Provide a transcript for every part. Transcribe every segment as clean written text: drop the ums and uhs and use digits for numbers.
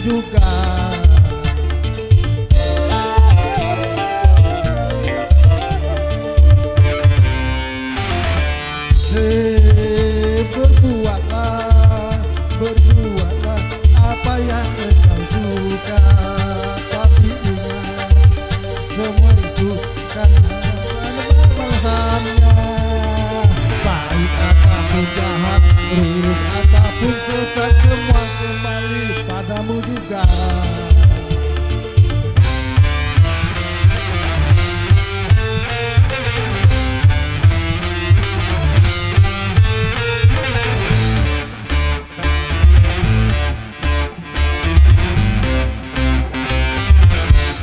juga. Berbuatlah apa yang engkau suka, tapi ingat semua itu kan balasannya. Baik ataupun jahat, lurus ataupun sesat, semua kembali padamu juga.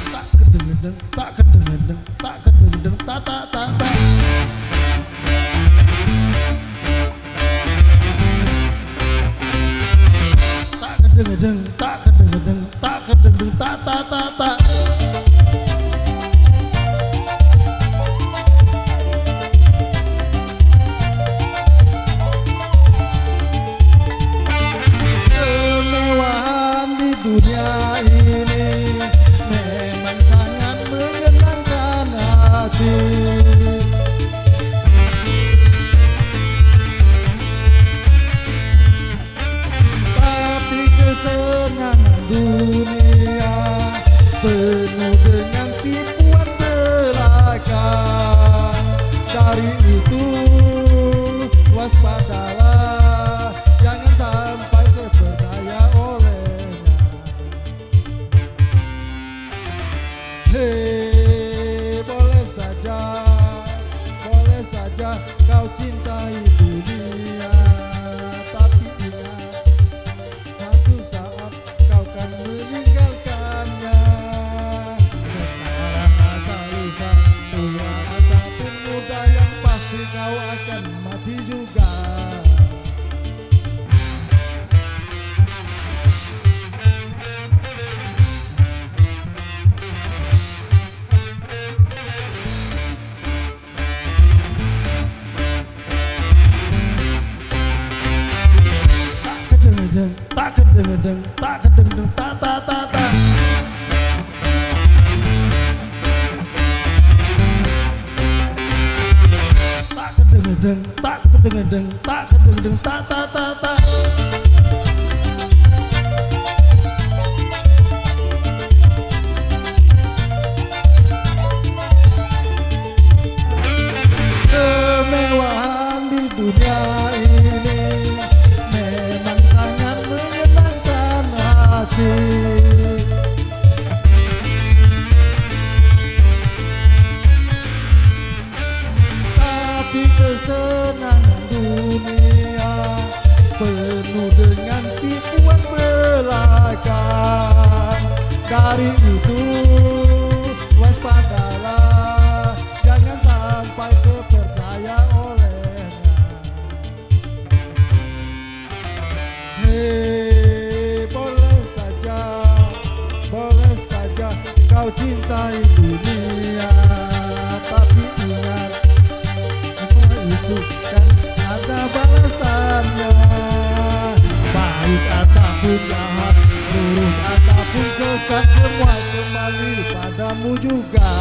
Tak kedeng-deng, tak kedeng-deng, tak tak tak tak. Tak kedeng-deng, tak kedeng-deng, tak kedeng-deng, tak tak tak tak. Kemewahan di dunia ini memang sangat menyenangkan hati. Tapi kesenangan dunia penuh dengan tipuan belaka. Dari itu waspadalah, jangan sampai terperdaya olehnya. Hei, boleh saja kau cintai dunia, tapi ingat satu saat kau kan meninggalkannya. Sekarang atau lusa, tua ataupun muda, yang pasti kau akan mati juga. Tak kedeng-deng, tak kedeng-deng, tak tak tak tak. Tak kedeng-deng, tak kedeng-deng, tak kedeng-deng, tak tak tak tak. Kemewahan di dunia ini memang sangat menyenangkan hati. Tapi kesenangan dunia penuh dengan tipuan belaka. Dari itu waspadalah, jangan sampai terperdaya olehnya. Hei, boleh saja kau cintai dunia, tapi ingat semua itu kan ada balasannya. Baik ataupun jahat, lurus ataupun sesat, semua kembali padamu juga.